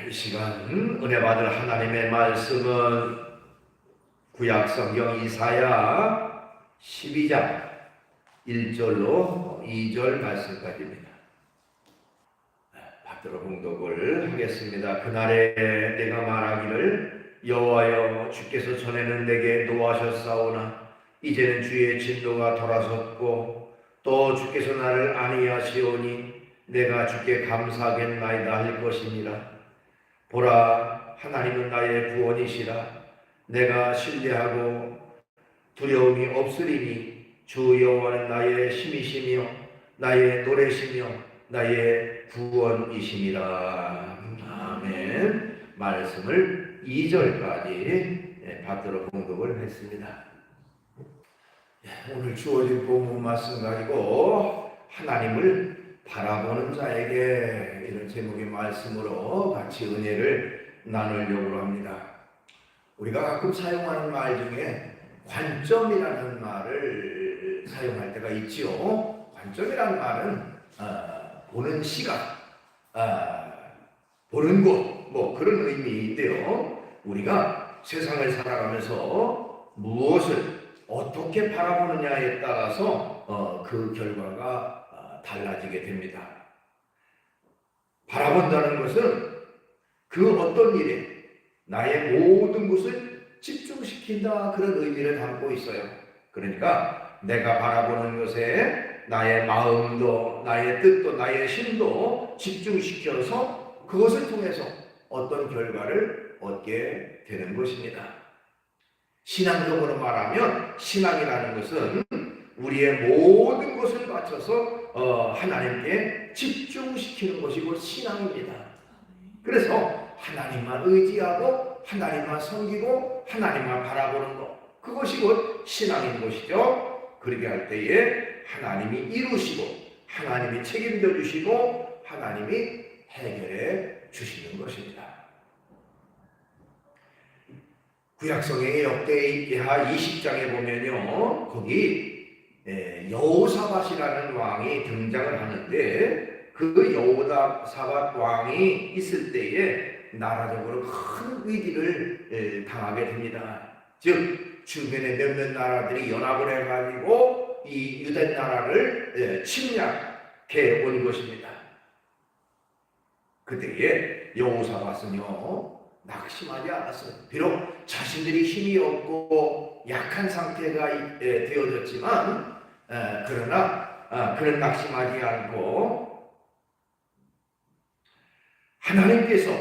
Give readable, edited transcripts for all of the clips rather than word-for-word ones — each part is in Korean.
이 시간 은혜 받을 하나님의 말씀은 구약성경 이사야 12장 1절로 2절 말씀까지입니다. 받들어 봉독을 하겠습니다. 그날에 내가 말하기를 여호와여 주께서 전에는 내게 노하셨사오나 이제는 주의 진노가 돌아섰고 또 주께서 나를 안위하시오니 내가 주께 감사하겠나이다 할 것이니라. 보라, 하나님은 나의 구원이시라. 내가 신뢰하고 두려움이 없으리니 주 여호와는 나의 힘이시며 나의 노래시며 나의 구원이시니라. 아멘. 말씀을 2절까지 받들어 봉독을 했습니다. 오늘 주어진 본문 말씀 가지고 하나님을 바라보는 자에게 이런 제목의 말씀으로 같이 은혜를 나누려고 합니다. 우리가 가끔 사용하는 말 중에 관점이라는 말을 사용할 때가 있지요. 관점이라는 말은 보는 시각, 보는 곳, 뭐 그런 의미인데요. 우리가 세상을 살아가면서 무엇을 어떻게 바라보느냐에 따라서 그 결과가 달라지게 됩니다. 바라본다는 것은 그 어떤 일에 나의 모든 것을 집중시킨다, 그런 의미를 담고 있어요. 그러니까 내가 바라보는 것에 나의 마음도 나의 뜻도 나의 힘도 집중시켜서 그것을 통해서 어떤 결과를 얻게 되는 것입니다. 신앙적으로 말하면 신앙이라는 것은 우리의 모든 것을 바쳐서 하나님께 집중시키는 것이 곧 신앙입니다. 그래서 하나님만 의지하고 하나님만 섬기고 하나님만 바라보는 것, 그것이 곧 신앙인 것이죠. 그렇게 할 때에 하나님이 이루시고 하나님이 책임져 주시고 하나님이 해결해 주시는 것입니다. 구약성경의 역대하 20장에 보면요, 거기 여호사밧이라는 왕이 등장을 하는데 그 여호사밧 왕이 있을 때에 나라적으로 큰 위기를 당하게 됩니다. 즉 주변의 몇몇 나라들이 연합을 해가지고 이 유대 나라를 침략해 온 것입니다. 그때에 여호사밧은요 낙심하지 않았어요. 비록 자신들이 힘이 없고 약한 상태가 되어졌지만 그러나 그는 낙심하지 않고 하나님께서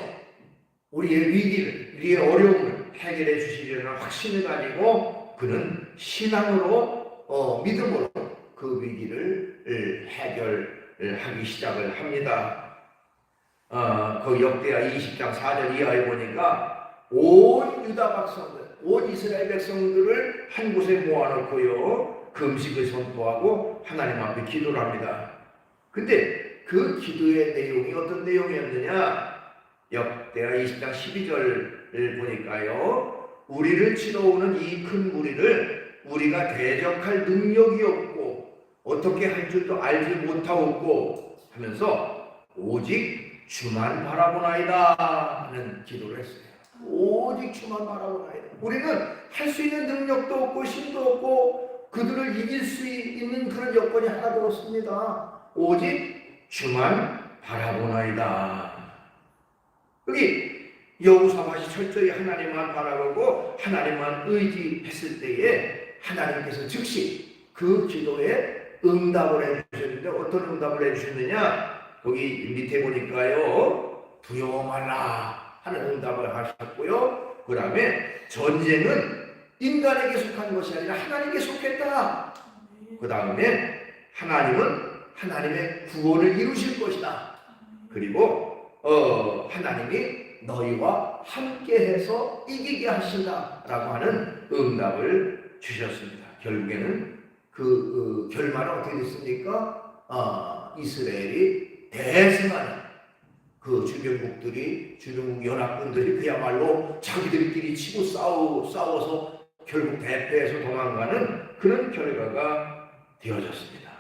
우리의 위기를, 우리의 어려움을 해결해 주시려는 확신을 가지고 그는 신앙으로 믿음으로 그 위기를 해결하기 시작을 합니다. 그 역대하 20장 4절 이하에 보니까 온 유다 백성들, 온 이스라엘 백성들을 한 곳에 모아놓고요 금식을 선포하고 하나님 앞에 기도를 합니다. 근데 그 기도의 내용이 어떤 내용이었느냐? 역대하 20장 12절을 보니까요, 우리를 치러오는 이 큰 무리를 우리가 대적할 능력이 없고 어떻게 할 줄도 알지 못하고 하면서 오직 주만 바라보나이다 하는 기도를 했어요. 오직 주만 바라보나이다. 우리는 할 수 있는 능력도 없고 힘도 없고 그들을 이길 수 있는 그런 여건이 하나도 없습니다. 오직 주만 바라보나이다. 여기 여호사밧이 철저히 하나님만 바라보고 하나님만 의지했을 때에 하나님께서 즉시 그 기도에 응답을 해주셨는데 어떤 응답을 해주셨느냐? 거기 밑에 보니까요 두려워 말라 하는 응답을 하셨고요, 그 다음에 전쟁은 인간에게 속한 것이 아니라 하나님께 속했다. 그 다음에 하나님은 하나님의 구원을 이루실 것이다. 그리고 하나님이 너희와 함께해서 이기게 하신다 라고 하는 응답을 주셨습니다. 결국에는 그 결말은 어떻게 됐습니까? 이스라엘이 대승하는 그 주변국 연합군들이 그야말로 자기들끼리 치고 싸워서 결국 대패해서 도망가는 그런 결과가 되어졌습니다.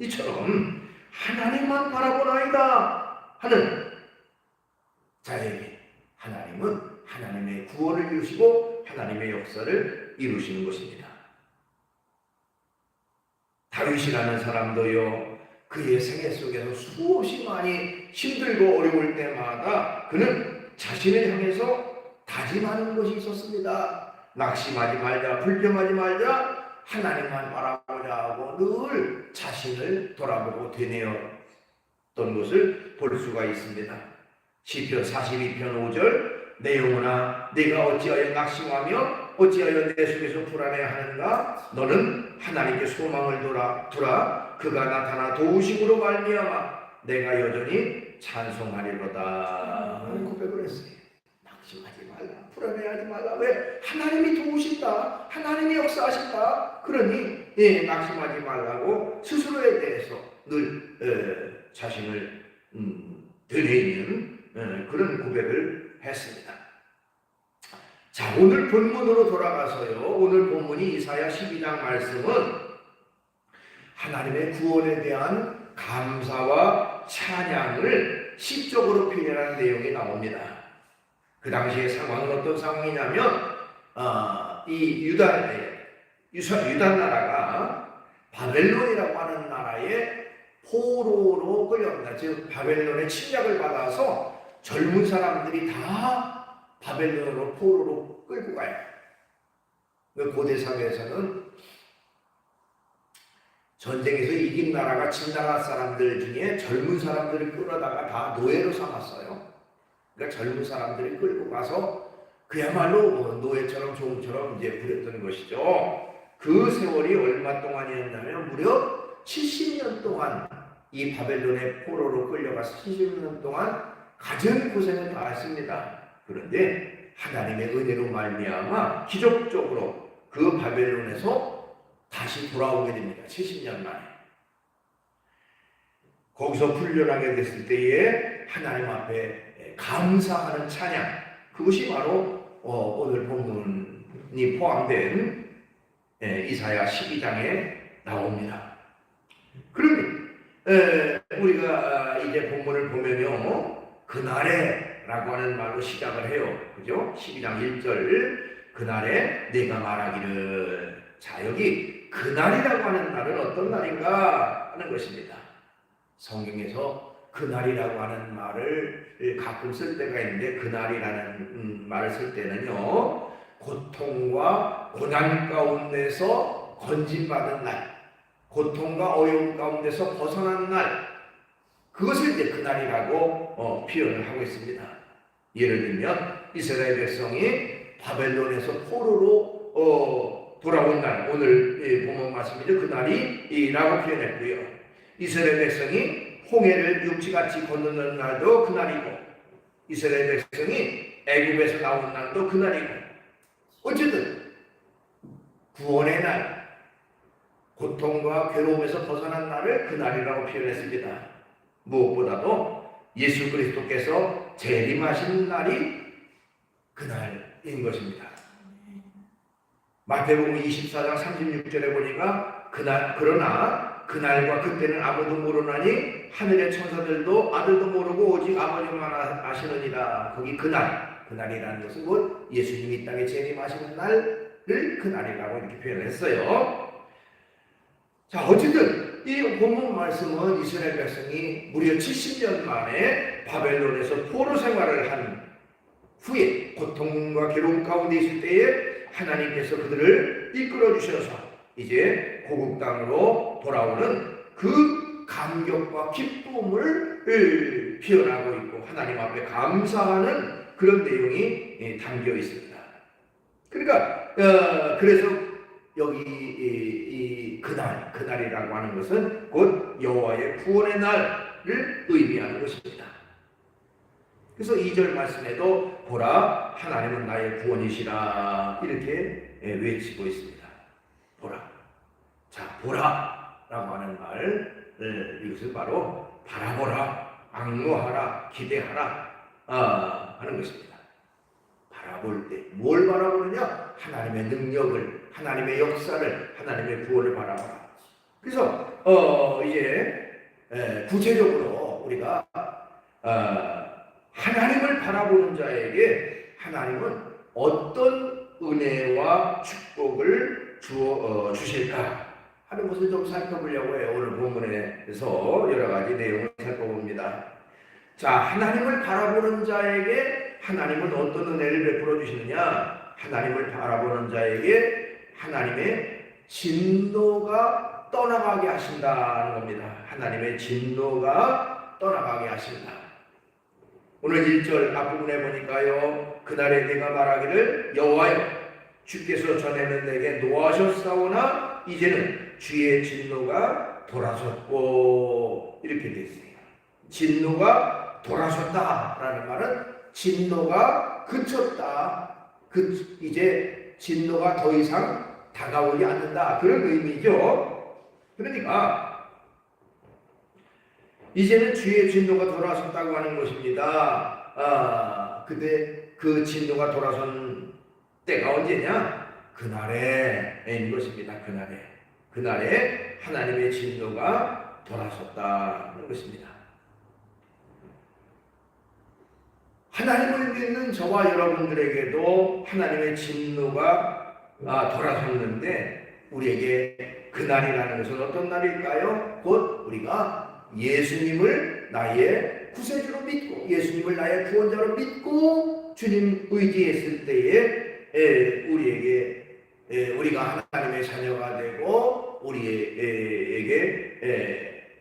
이처럼 하나님만 바라보나이다 하는 자에게 하나님은 하나님의 구원을 이루시고 하나님의 역사를 이루시는 것입니다. 다윗이라는 사람도요, 그의 생애 속에서 수없이 많이 힘들고 어려울 때마다 그는 자신을 향해서 다짐하는 것이 있었습니다. 낙심하지 말자, 불평하지 말자, 하나님만 바라보자 하고 늘 자신을 돌아보고 되뇌었던 것을 볼 수가 있습니다. 시편 42편 5절, 내 영혼아 내가 어찌하여 낙심하며 어찌하여 내 속에서 불안해하는가? 너는 하나님께 소망을 두라. 그가 나타나 도우심으로 말미암아 내가 여전히 찬송하리로다 하는 고백을 했어요. 낙심하지 말라, 불안해하지 말라. 왜? 하나님이 도우신다, 하나님이 역사하신다. 그러니 낙심하지 말라고 스스로에 대해서 늘 자신을 되뇌이는 그런 고백을 했습니다. 자, 오늘 본문으로 돌아가서요, 오늘 본문이 이사야 12장 말씀은 하나님의 구원에 대한 감사와 찬양을 시적으로 표현하는 내용이 나옵니다. 그 당시의 상황은 어떤 상황이냐면 이 유다 나라가 바벨론이라고 하는 나라의 포로로 끌려갑니다. 즉 바벨론의 침략을 받아서 젊은 사람들이 다 바벨론으로 포로로 끌고 가요. 고대 사회에서는 전쟁에서 이긴 나라가 진 나라 사람들 중에 젊은 사람들을 끌어다가 다 노예로 삼았어요. 그러니까 젊은 사람들이 끌고 가서 그야말로 노예처럼 종처럼 이제 부렸던 것이죠. 그 세월이 얼마 동안이었냐면 무려 70년 동안 이 바벨론의 포로로 끌려가서 70년 동안 가진 고생을 다 했습니다. 그런데 하나님의 은혜로 말미암아 기적적으로 그 바벨론에서 다시 돌아오게 됩니다. 70년 만에. 거기서 풀려나게 됐을 때에 하나님 앞에 감사하는 찬양, 그것이 바로 오늘 본문이 포함된 이사야 12장에 나옵니다. 그러니 우리가 이제 본문을 보면요, 그날에라고 하는 말로 시작을 해요. 그죠? 12장 1절, 그날에 내가 말하기를. 자, 여기 그날이라고 하는 날은 어떤 날인가 하는 것입니다. 성경에서 그날이라고 하는 말을 가끔 쓸 때가 있는데, 그날이라는 말을 쓸 때는요, 고통과 고난 가운데서 건진받은 날, 고통과 어려움 가운데서 벗어난 날, 그것을 이제 그날이라고 표현을 하고 있습니다. 예를 들면 이스라엘 백성이 바벨론에서 포로로 돌아온 날, 오늘 본문 말씀이죠. 그날이라고 표현했고요. 이스라엘 백성이 홍해를 육지같이 건너는 날도 그날이고, 이스라엘 백성이 애굽에서 나온 날도 그날이고, 어쨌든 구원의 날, 고통과 괴로움에서 벗어난 날을 그날이라고 표현했습니다. 무엇보다도 예수 그리스도께서 재림하신 날이 그날인 것입니다. 마태복음 24장 36절에 보니까 그러나 그날과 그때는 아무도 모르나니 하늘의 천사들도 아들도 모르고 오직 아버지만 아시느니라. 거기 그날이라는 것은 곧 예수님이 이 땅에 재림하시는 날을 그날이라고 이렇게 표현했어요. 자, 어쨌든 이 본문 말씀은 이스라엘 백성이 무려 70년 만에 바벨론에서 포로 생활을 한 후에 고통과 괴로움 가운데 있을 때에 하나님께서 그들을 이끌어 주셔서 이제 고국 땅으로 돌아오는 그 감격과 기쁨을 표현하고 있고, 하나님 앞에 감사하는 그런 내용이 담겨 있습니다. 그러니까 그래서 여기 이 그날이라고 하는 것은 곧 여호와의 구원의 날을 의미하는 것입니다. 그래서 2절 말씀에도 보라 하나님은 나의 구원이시라 이렇게 외치고 있습니다. 보라. 자, 보라라고 하는 말, 이것은 바로 바라보라, 악무하라, 기대하라 하는 것입니다. 바라볼 때 뭘 바라보느냐? 하나님의 능력을, 하나님의 역사를, 하나님의 구원을 바라보라. 그래서 이제 구체적으로 우리가 하나님을 바라보는 자에게 하나님은 어떤 은혜와 축복을 주실까 하는 것을 좀 살펴보려고 해요. 오늘 본문에서 여러 가지 내용을 살펴봅니다. 자, 하나님을 바라보는 자에게 하나님은 어떤 은혜를 베풀어 주시느냐? 하나님을 바라보는 자에게 하나님의 진노가 떠나가게 하신다는 겁니다. 하나님의 진노가 떠나가게 하신다. 오늘 1절 앞부분에 보니까요, 그날에 내가 말하기를 여호와여 주께서 전에는 내게 노하셨사오나 이제는 주의 진노가 돌아섰고, 이렇게 되어 있어요. 진노가 돌아섰다라는 말은 진노가 그쳤다. 이제 진노가 더 이상 다가오지 않는다, 그런 의미죠. 그러니까 이제는 주의 진노가 돌아섰다고 하는 것입니다. 근데 그 진노가 돌아선 때가 언제냐? 그날에인 것입니다. 그날에 하나님의 진노가 돌아섰다는 것입니다. 하나님을 믿는 저와 여러분들에게도 하나님의 진노가 돌아섰는데, 우리에게 그날이라는 것은 어떤 날일까요? 곧 우리가 예수님을 나의 구세주로 믿고 예수님을 나의 구원자로 믿고 주님 의지했을 때에 우리가 하나님의 자녀가 되고 우리에게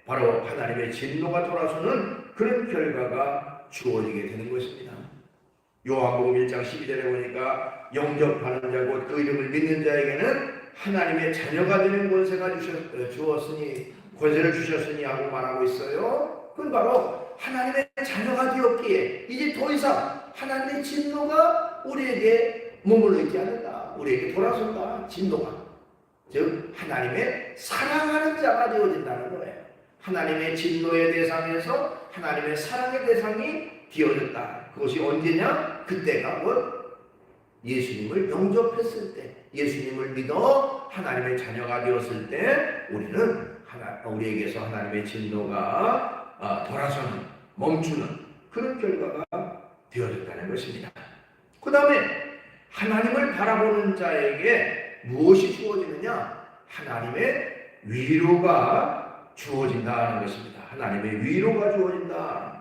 바로 하나님의 진노가 돌아서는 그런 결과가 주어지게 되는 것입니다. 요한복음 1장 12절에 보니까 영접하는 자 곧 그 이름을 믿는 자에게는 하나님의 자녀가 되는 권세를 주셨으니 하고 말하고 있어요. 그건 바로 하나님의 자녀가 되었기에 이제 더 이상 하나님의 진노가 우리에게 머물러 있지 않는다. 우리에게 돌아선다. 진노가. 즉 하나님의 사랑하는 자가 되어진다는 거예요. 하나님의 진노의 대상에서 하나님의 사랑의 대상이 되어졌다. 그것이 언제냐? 그때가 곧 예수님을 영접했을 때, 예수님을 믿어 하나님의 자녀가 되었을 때 우리에게서 하나님의 진노가 돌아서는, 멈추는 그런 결과가 되어졌다는 것입니다. 그 다음에 하나님을 바라보는 자에게 무엇이 주어지느냐? 하나님의 위로가 주어진다는 것입니다. 하나님의 위로가 주어진다.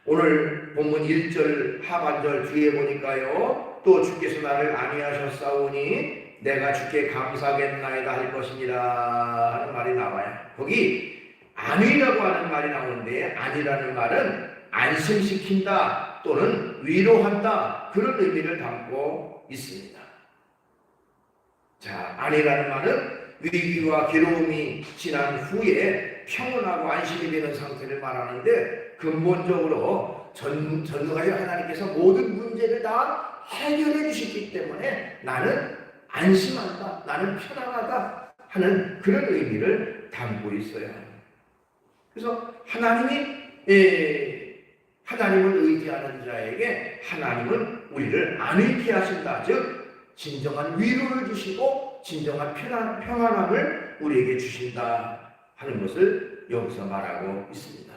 오늘 본문 1절 하반절 뒤에 보니까요, 또 주께서 나를 안위하셨사오니 내가 주께 감사하겠나이다 할 것이니라 하는 말이 나와요. 거기 안위라고 하는 말이 나오는데, 안위라는 말은 안심시킨다 또는 위로한다, 그런 의미를 담고 있습니다. 자, 안위라는 말은 위기와 괴로움이 지난 후에 평온하고 안심이 되는 상태를 말하는데, 근본적으로 전능하신 하나님께서 모든 문제를 다 해결해 주셨기 때문에 나는 안심한다, 나는 편안하다 하는 그런 의미를 담고 있어요. 그래서 하나님을 의지하는 자에게 하나님은 우리를 안위케 하신다. 즉 진정한 위로를 주시고 진정한 평안함을 우리에게 주신다 하는 것을 여기서 말하고 있습니다.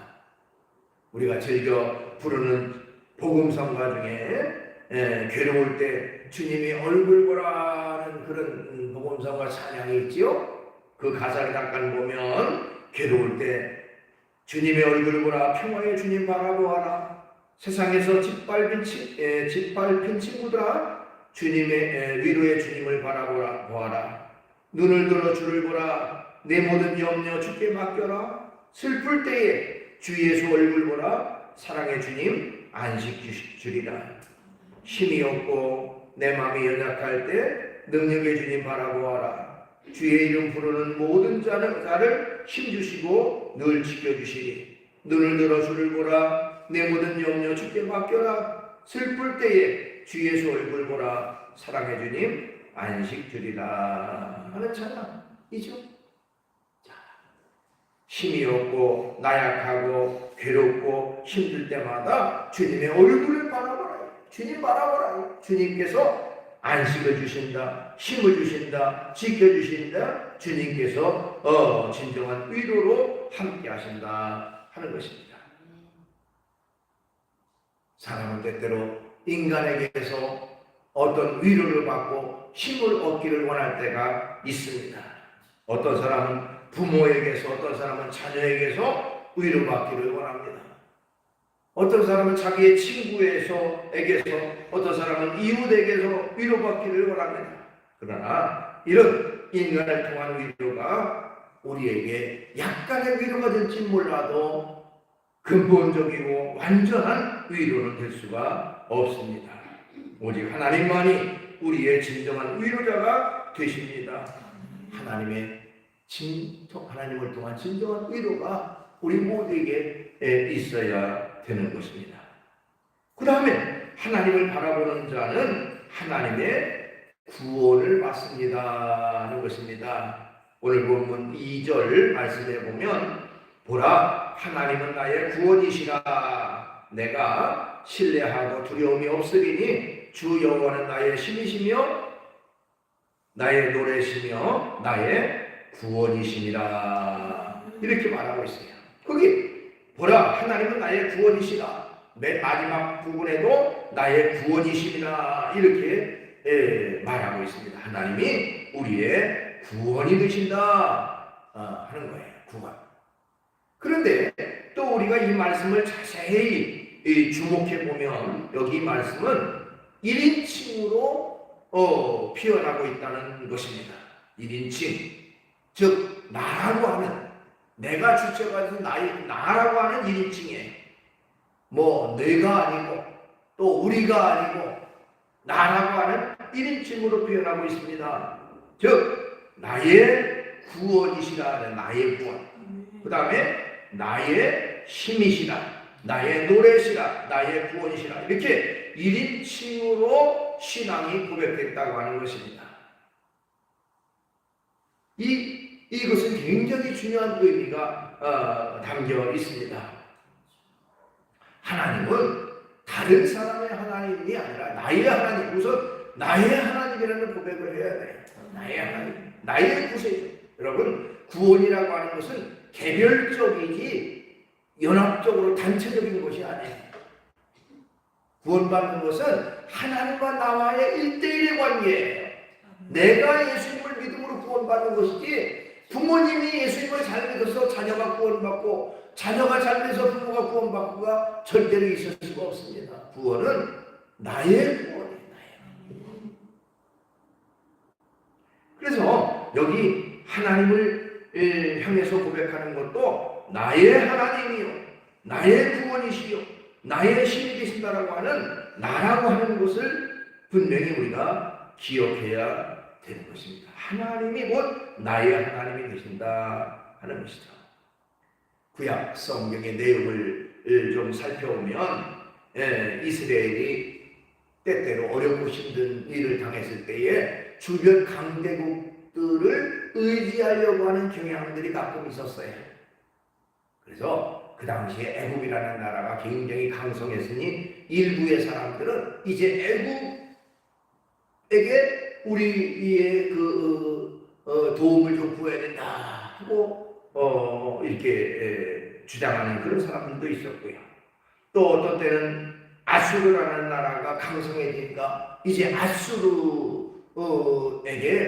우리가 즐겨 부르는 복음성가 중에 괴로울 때 주님의 얼굴 보라는 그런 복음성가 찬양이 있지요. 그 가사를 잠깐 보면, 괴로울 때 주님의 얼굴을 보라, 평화의 주님 바라보아라, 세상에서 짓밟힌 친구들아 주님의 위로의 주님을 바라보아라, 눈을 들어 주를 보라, 내 모든 염려 주께 맡겨라, 슬플 때에 주 예수 얼굴 보라, 사랑의 주님 안식 주리라, 힘이 없고 내 마음이 연약할 때 능력의 주님 바라보아라, 주의 이름 부르는 모든 자를 힘주시고 늘 지켜주시니, 눈을 들어 주를 보라, 내 모든 염려 주께 맡겨라, 슬플 때에 주 예수 얼굴 보라, 사랑의 주님 안식 주리라 하는 찬양이죠. 힘이 없고 나약하고 괴롭고 힘들 때마다 주님의 얼굴을 바라보라. 주님 바라보라. 주님께서 안식을 주신다, 힘을 주신다, 지켜주신다. 주님께서 진정한 위로로 함께 하신다 하는 것입니다. 사람은 때때로 인간에게서 어떤 위로를 받고 힘을 얻기를 원할 때가 있습니다. 어떤 사람은 부모에게서, 어떤 사람은 자녀에게서 위로받기를 원합니다. 어떤 사람은 자기의 친구에게서, 어떤 사람은 이웃에게서 위로받기를 원합니다. 그러나 이런 인간을 통한 위로가 우리에게 약간의 위로가 될지 몰라도 근본적이고 완전한 위로는 될 수가 없습니다. 오직 하나님만이 우리의 진정한 위로자가 되십니다. 하나님을 통한 진정한 위로가 우리 모두에게 있어야 되는 것입니다. 그 다음에 하나님을 바라보는 자는 하나님의 구원을 받습니다 하는 것입니다. 오늘 본문 2절 말씀해 보면 보라 하나님은 나의 구원이시라 내가 신뢰하고 두려움이 없으리니 주 여호와는 나의 힘이시며 나의 노래시며 나의 구원이시니라 이렇게 말하고 있어요. 거기 보라 하나님은 나의 구원이시라 맨 마지막 부분에도 나의 구원이시니라 이렇게 말하고 있습니다. 하나님이 우리의 구원이 되신다 하는 거예요. 구원. 그런데 또 우리가 이 말씀을 자세히 주목해 보면 여기 말씀은 1인칭으로 표현하고 있다는 것입니다. 1인칭. 즉 나라고 하는 내가 주체가 된 나라고 하는 1인칭에 뭐 내가 아니고 또 우리가 아니고 나라고 하는 1인칭으로 표현하고 있습니다. 즉 나의 구원이시라 나의 구원. 그 다음에 나의 힘이시라 나의 노래시라 나의 구원이시라 이렇게 1인칭으로 신앙이 고백됐다고 하는 것입니다. 이것은 굉장히 중요한 의미가 담겨 있습니다. 하나님은 다른 사람의 하나님이 아니라 나의 하나님. 우선 나의 하나님이라는 고백을 해야 돼요. 나의 하나님, 나의 구세주. 여러분 구원이라고 하는 것은 개별적이지 연합적으로 단체적인 것이 아니에요. 구원받는 것은 하나님과 나와의 1대1의 관계예요. 내가 예수님을 믿음으로 구원받는 것이지 부모님이 예수님을 잘 믿어서 자녀가 구원받고 자녀가 잘 믿어서 부모가 구원받고가 절대로 있을 수가 없습니다. 구원은 나의 구원이에요. 그래서 여기 하나님을 향해서 고백하는 것도 나의 하나님이요 나의 구원이시요 나의 신이 되신다라고 하는 나라고 하는 것을 분명히 우리가 기억해야 되는 것입니다. 하나님이 곧 나의 하나님이 되신다 하는 것이죠. 구약 성경의 내용을 좀 살펴보면 이스라엘이 때때로 어렵고 힘든 일을 당했을 때에 주변 강대국들을 의지하려고 하는 경향들이 가끔 있었어요. 그래서 그 당시에 애국이라는 나라가 굉장히 강성했으니 일부의 사람들은 이제 애국에게 우리의 도움을 좀 구해야 된다 하고 이렇게 주장하는 그런 사람들도 있었고요. 또 어떤 때는 아수르라는 나라가 강성해지니까 이제 아수르에게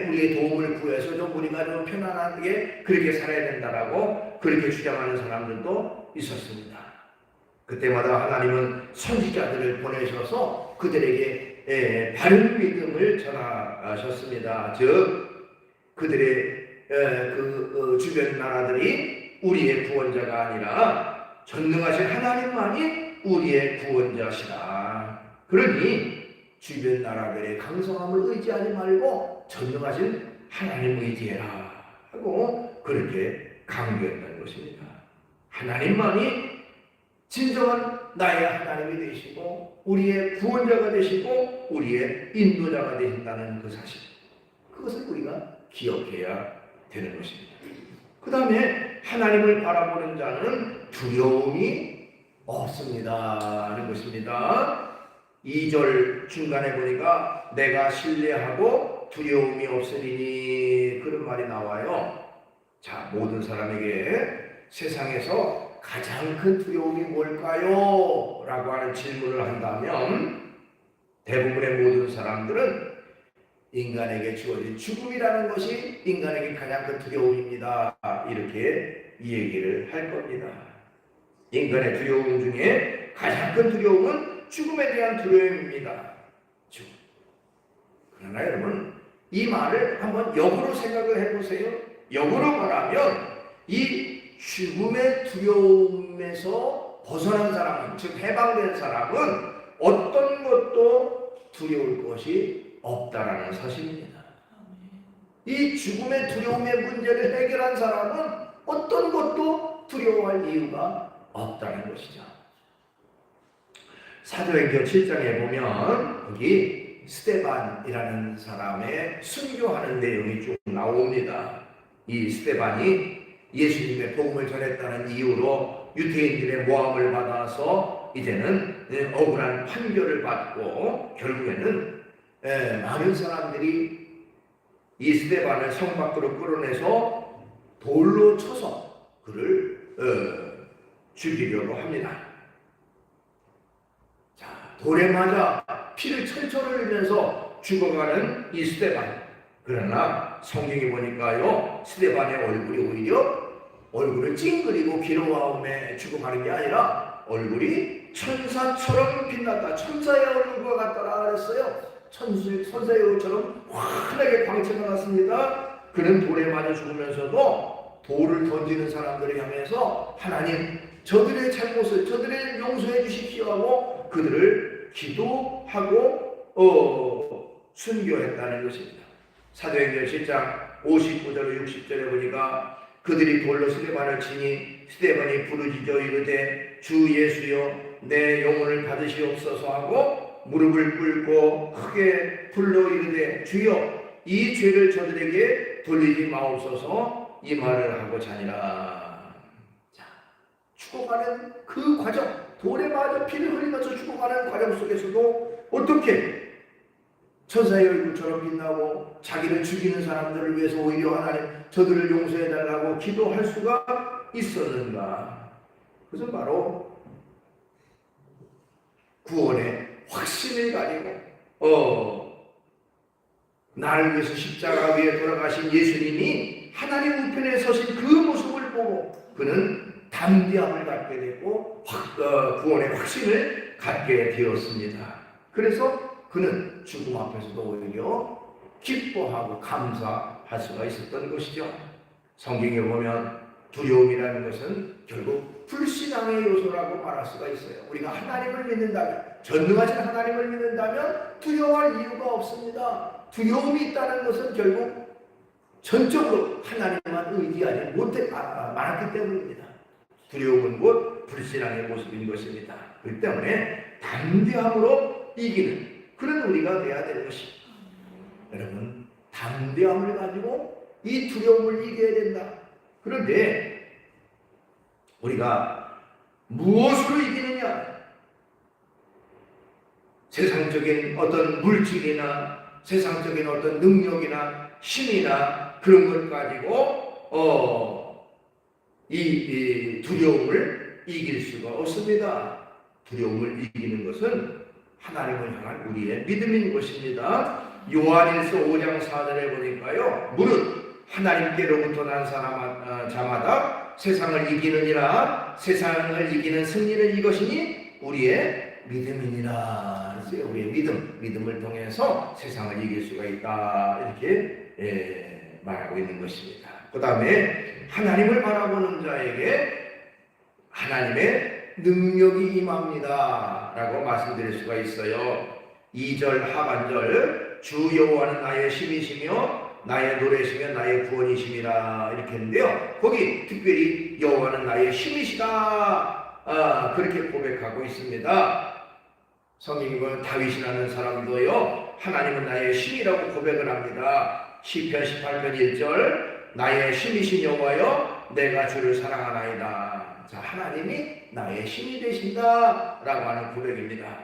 우리의 도움을 구해서 좀 우리가 좀 편안하게 그렇게 살아야 된다라고 그렇게 주장하는 사람들도 있었습니다. 그때마다 하나님은 선지자들을 보내셔서 그들에게 바른 믿음을 전하셨습니다. 즉 그들의 주변 나라들이 우리의 구원자가 아니라 전능하신 하나님만이 우리의 구원자시다. 그러니 주변 나라들의 강성함을 의지하지 말고 전능하신 하나님을 의지해라 하고 그렇게 강조했다는 것입니다. 하나님만이 진정한 나의 하나님이 되시고 우리의 구원자가 되시고 우리의 인도자가 되신다는 그 사실, 그것을 우리가 기억해야 되는 것입니다. 그 다음에 하나님을 바라보는 자는 두려움이 없습니다 하는 것입니다. 2절 중간에 보니까 내가 신뢰하고 두려움이 없으리니 그런 말이 나와요. 자, 모든 사람에게 세상에서 가장 큰 두려움이 뭘까요? 라고 하는 질문을 한다면 대부분의 모든 사람들은 인간에게 주어진 죽음이라는 것이 인간에게 가장 큰 두려움입니다. 이렇게 이 얘기를 할 겁니다. 인간의 두려움 중에 가장 큰 두려움은 죽음에 대한 두려움입니다. 죽음. 그러나 여러분, 이 말을 한번 역으로 생각을 해보세요. 역으로 말하면 이 죽음의 두려움에서 벗어난 사람은, 즉 해방된 사람은 어떤 것도 두려울 것이 없다라는 사실입니다. 이 죽음의 두려움의 문제를 해결한 사람은 어떤 것도 두려워할 이유가 없다는 것이죠. 사도행전 7장에 보면 거기 스데반이라는 사람의 순교하는 내용이 쭉 나옵니다. 이 스데반이 예수님의 복음을 전했다는 이유로 유대인들의 모함을 받아서 이제는 억울한 판결을 받고 결국에는 많은 사람들이 이 스데반을 성 밖으로 끌어내서 돌로 쳐서 그를 죽이려고 합니다. 자, 돌에 맞아 피를 철철 흘리면서 죽어가는 이 스데반. 그러나 성경에 보니까요, 스데반의 얼굴을 찡그리고 기로와움에 죽어가는 게 아니라 얼굴이 천사처럼 빛났다. 천사의 얼굴과 같더라 그랬어요. 천사의 얼굴처럼 환하게 광채가 났습니다. 그는 돌에 맞아 죽으면서도 돌을 던지는 사람들을 향해서 하나님, 저들의 잘못을 저들을 용서해 주십시오 하고 그들을 기도하고 순교했다는 것입니다. 사도행전 7장 59절 60절에 보니까 그들이 돌로 스데반을 치니 스데반이 부르짖어 이르되 주 예수여 내 영혼을 받으시옵소서 하고 무릎을 꿇고 크게 불러 이르되 주여 이 죄를 저들에게 돌리지 마옵소서 이 말을 하고 자니라. 자, 죽어가는 그 과정, 돌에 맞아 피를 흘리면서 죽어가는 과정 속에서도 어떻게 천사의 얼굴처럼 빛나고 자기를 죽이는 사람들을 위해서 오히려 하나님 저들을 용서해달라고 기도할 수가 있었는가? 그것은 바로 구원의 확신을 가지고 나를 위해서 십자가 위에 돌아가신 예수님이 하나님 우편에 서신 그 모습을 보고 그는 담대함을 갖게 되고 구원의 확신을 갖게 되었습니다. 그래서 그는 죽음 앞에서도 오히려 기뻐하고 감사할 수가 있었던 것이죠. 성경에 보면 두려움이라는 것은 결국 불신앙의 요소라고 말할 수가 있어요. 우리가 하나님을 믿는다면, 전능하신 하나님을 믿는다면 두려워할 이유가 없습니다. 두려움이 있다는 것은 결국 전적으로 하나님만 의지하지 말았기 때문입니다. 두려움은 곧 불신앙의 모습인 것입니다. 그렇기 때문에 담대함으로 이기는 그런 우리가 돼야 될 것입니다. 여러분, 담대함을 가지고 이 두려움을 이겨야 된다. 그런데 우리가 무엇으로 이기느냐? 세상적인 어떤 물질이나 세상적인 어떤 능력이나 힘이나 그런 걸 가지고 이 두려움을 이길 수가 없습니다. 두려움을 이기는 것은 하나님을 향한 우리의 믿음인 것입니다. 요한일서 5장 4절에 보니까요, 무릇 하나님께로부터 난 자마다 세상을 이기느니라. 세상을 이기는 승리는 이것이니 우리의 믿음이니라. 그래서 우리의 믿음을 통해서 세상을 이길 수가 있다. 이렇게 말하고 있는 것입니다. 그 다음에 하나님을 바라보는 자에게 하나님의 능력이 임합니다 라고 말씀드릴 수가 있어요. 2절 하반절 주 여호와는 나의 힘이시며 나의 노래시며 나의 구원이심이라 이렇게 했는데요, 거기 특별히 여호와는 나의 힘이시다 그렇게 고백하고 있습니다. 성경에 보면 다윗이라는 사람도요, 하나님은 나의 힘이라고 고백을 합니다. 시편 18편 1절 나의 힘이신 여호와여 내가 주를 사랑하나이다. 자, 하나님이 나의 힘이 되신다 라고 하는 고백입니다.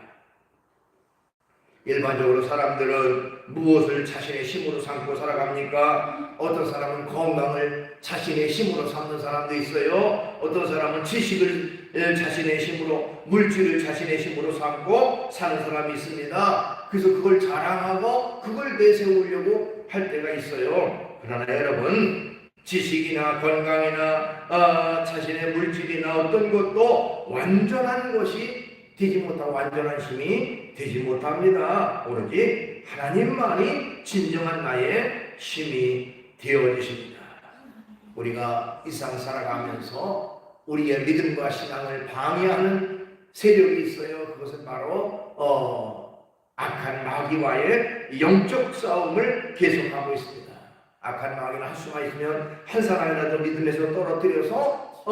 일반적으로 사람들은 무엇을 자신의 힘으로 삼고 살아갑니까? 어떤 사람은 건강을 자신의 힘으로 삼는 사람도 있어요. 어떤 사람은 지식을 자신의 힘으로, 물질을 자신의 힘으로 삼고 사는 사람이 있습니다. 그래서 그걸 자랑하고 그걸 내세우려고 할 때가 있어요. 그러나 여러분, 지식이나 건강이나 자신의 물질이나 어떤 것도 완전한 것이 되지 못하고 완전한 힘이 되지 못합니다. 오로지 하나님만이 진정한 나의 힘이 되어주십니다. 우리가 이 세상 살아가면서 우리의 믿음과 신앙을 방해하는 세력이 있어요. 그것은 바로 악한 마귀와의 영적 싸움을 계속하고 있습니다. 악한 마귀는 할 수가 있으면 한 사람이라도 믿음에서 떨어뜨려서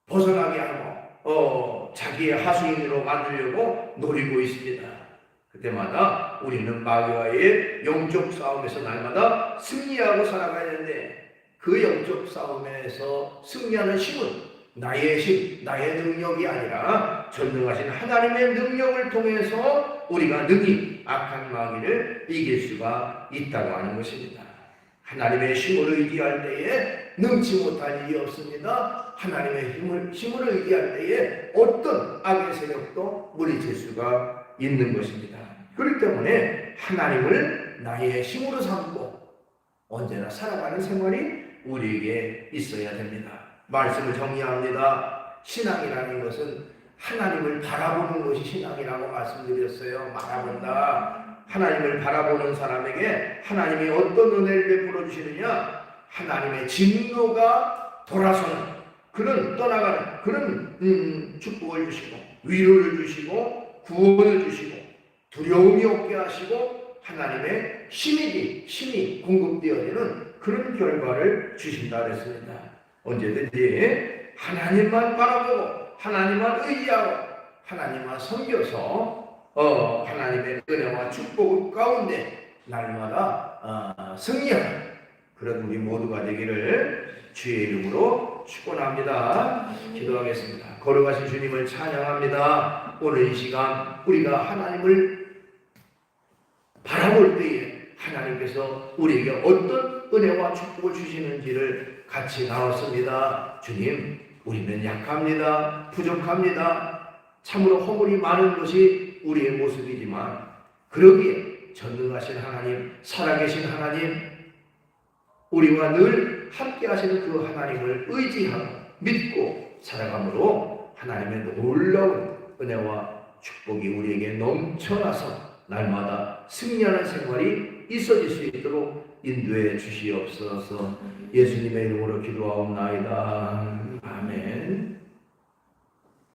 벗어나게 하고 자기의 하수인으로 만들려고 노리고 있습니다. 그때마다 우리는 마귀와의 영적 싸움에서 날마다 승리하고 살아가야 하는데, 그 영적 싸움에서 승리하는 힘은 나의 힘, 나의 능력이 아니라 전능하신 하나님의 능력을 통해서 우리가 능히 악한 마귀를 이길 수가 있다고 하는 것입니다. 하나님의 힘을 의지할 때에 능치 못할 일이 없습니다. 하나님의 힘을 의지할 때에 어떤 악의 세력도 물리칠 수가 있는 것입니다. 그렇기 때문에 하나님을 나의 힘으로 삼고 언제나 살아가는 생활이 우리에게 있어야 됩니다. 말씀을 정리합니다. 신앙이라는 것은 하나님을 바라보는 것이 신앙이라고 말씀드렸어요. 바라본다. 하나님을 바라보는 사람에게 하나님이 어떤 은혜를 베풀어 주시느냐? 하나님의 진노가 돌아서는, 그런 떠나가는 그런 축복을 주시고 위로를 주시고 구원을 주시고 두려움이 없게 하시고 하나님의 힘이 공급되어지는 그런 결과를 주신다 그랬습니다. 언제든지 하나님만 바라보고 하나님만 의지하고 하나님만 섬겨서 하나님의 은혜와 축복 가운데 날마다 승리하는 그런 우리 모두가 되기를 주의 이름으로 축원합니다. 기도하겠습니다. 거룩하신 주님을 찬양합니다. 오늘 이 시간 우리가 하나님을 바라볼 때에 하나님께서 우리에게 어떤 은혜와 축복을 주시는지를 같이 나눴습니다. 주님, 우리는 약합니다. 부족합니다. 참으로 허물이 많은 것이 우리의 모습이지만, 그러기에 전능하신 하나님, 살아계신 하나님, 우리와 늘 함께 하시는 그 하나님을 의지하고 믿고 살아감으로 하나님의 놀라운 은혜와 축복이 우리에게 넘쳐나서 날마다 승리하는 생활이 있어질 수 있도록 인도해 주시옵소서. 예수님의 이름으로 기도하옵나이다. 아멘.